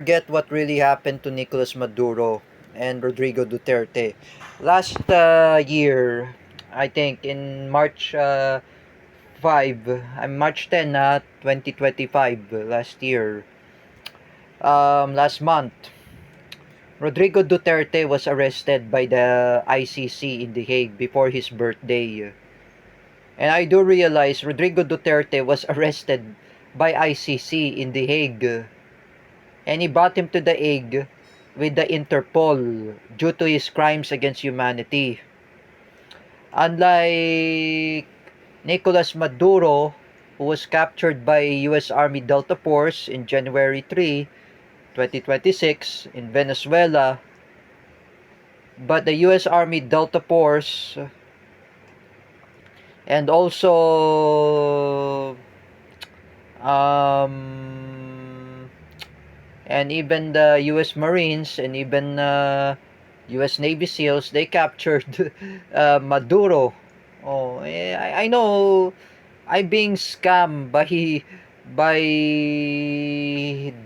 Get what really happened to Nicolas Maduro and Rodrigo Duterte. Last year, I think in March 5, March 10, 2025, last year, last month, Rodrigo Duterte was arrested by the ICC in The Hague before his birthday. And I do realize Rodrigo Duterte was arrested by ICC in The Hague, and he brought him to The Hague with the Interpol due to his crimes against humanity. Unlike Nicolas Maduro, who was captured by US Army Delta Force in January 3, 2026 in Venezuela, but the US Army Delta Force and also and even the US Marines and even US Navy SEALs, they captured Maduro. I know I'm being scammed by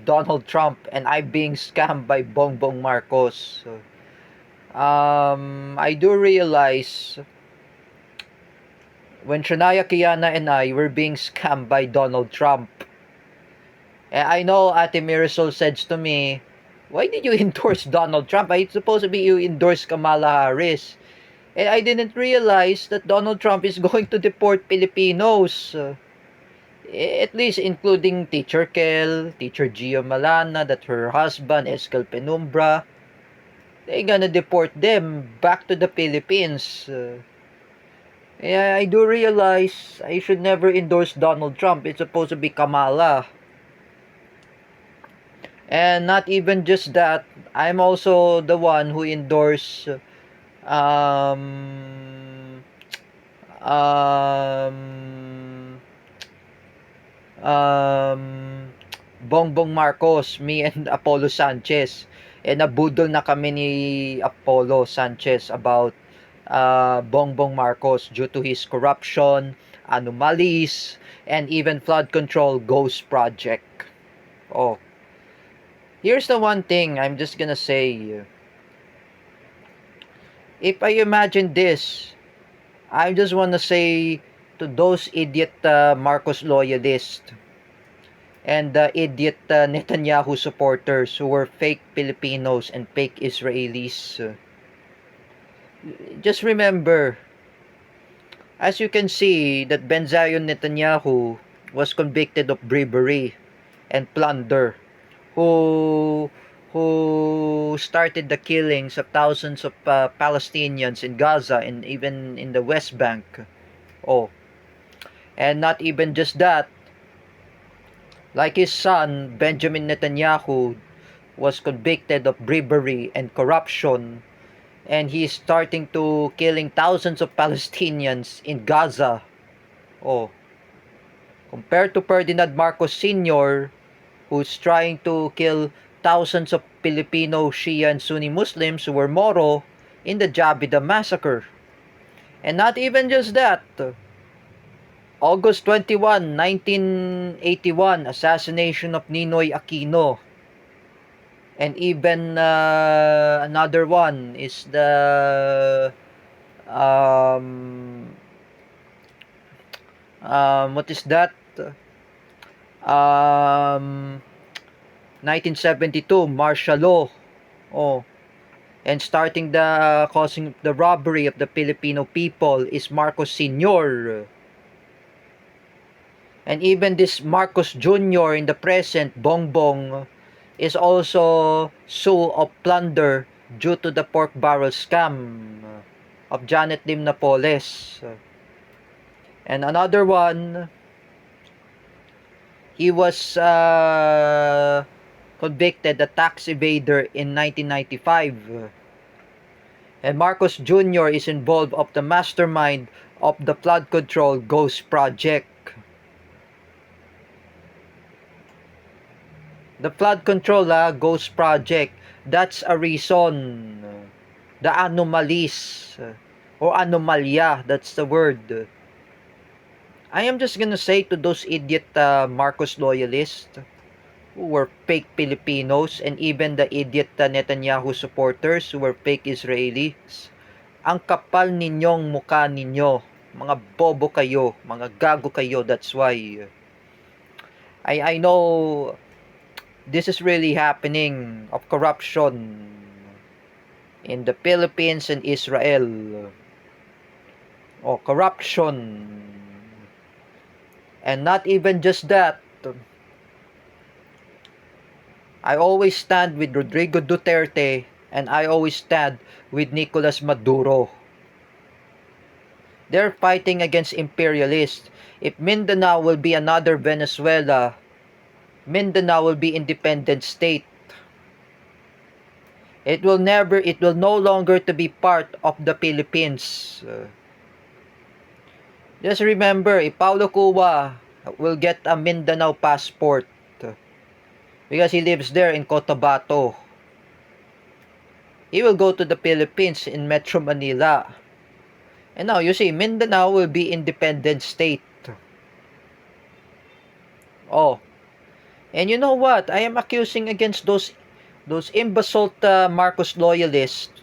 Donald Trump, and I'm being scammed by Bongbong Marcos. So, I do realize when Shania Kiana and I were being scammed by Donald Trump. And I know Ate Marisol said to me, why did you endorse Donald Trump? I supposed to be you endorse Kamala Harris. And I didn't realize that Donald Trump is going to deport Filipinos. At least including Teacher Kel, Teacher Gio Malana, that her husband, Escal Penumbra. They're gonna deport them back to the Philippines. Yeah, I do realize I should never endorse Donald Trump. It's supposed to be Kamala. And not even just that, I'm also the one who endorsed um, um, um, Bongbong Marcos, me and Apollo Sanchez. And nabudol na kami ni Apollo Sanchez about Bongbong Marcos due to his corruption, anomalies, and even flood control ghost project. Oh, here's the one thing I'm just gonna say. If I imagine this, I just wanna say to those idiot Marcos loyalists and the idiot Netanyahu supporters who were fake Filipinos and fake Israelis. Just remember, as you can see, that Benjamin Netanyahu was convicted of bribery and plunder, who started the killings of thousands of Palestinians in Gaza and even in the West Bank. Oh, and not even just that, like his son Benjamin Netanyahu was convicted of bribery and corruption, and he is starting to killing thousands of Palestinians in Gaza. Oh, compared to Ferdinand Marcos Sr., who's trying to kill thousands of Filipino Shia and Sunni Muslims who were Moro in the Jabida massacre. And not even just that, August 21, 1981, assassination of Ninoy Aquino. And even another one is the what is that? Um, 1972 martial law. Oh, and starting the causing the robbery of the Filipino people is Marcos Sr. And even this Marcos Jr. in the present, Bongbong, is also sue of plunder due to the pork barrel scam of Janet Lim Napoles. And another one, he was convicted a tax evader in 1995. And Marcos Jr. is involved of the mastermind of the flood control ghost project. The flood control ghost project, that's a reason. The anomalies or anomalya, that's the word. I am just gonna say to those idiot Marcos loyalists, who were fake Filipinos, and even the idiot Netanyahu supporters who were fake Israelis. Ang kapal ninyong mukha ninyo. Mga bobo kayo, mga gago kayo. That's why I know this is really happening of corruption in the Philippines and Israel. Oh, corruption. And not even just that. I always stand with Rodrigo Duterte and I always stand with Nicolas Maduro. They're fighting against imperialists. If Mindanao will be another Venezuela, Mindanao will be independent state. It will no longer to be part of the Philippines. Just remember, if Paulo Cuba will get a Mindanao passport because he lives there in Cotabato, he will go to the Philippines in Metro Manila. And now you see, Mindanao will be independent state. Oh, and you know what? I am accusing against those imbecile Marcos loyalists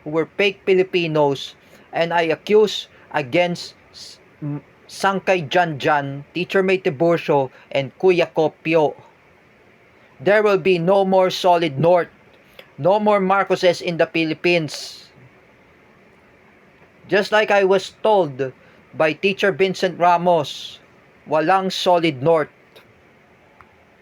who were fake Filipinos, and I accuse against Sangkay Janjan, Teacher May Tiburcio, and Kuya Kopio. There will be no more solid North, no more Marcoses in the Philippines. Just like I was told by Teacher Vincent Ramos, walang solid North.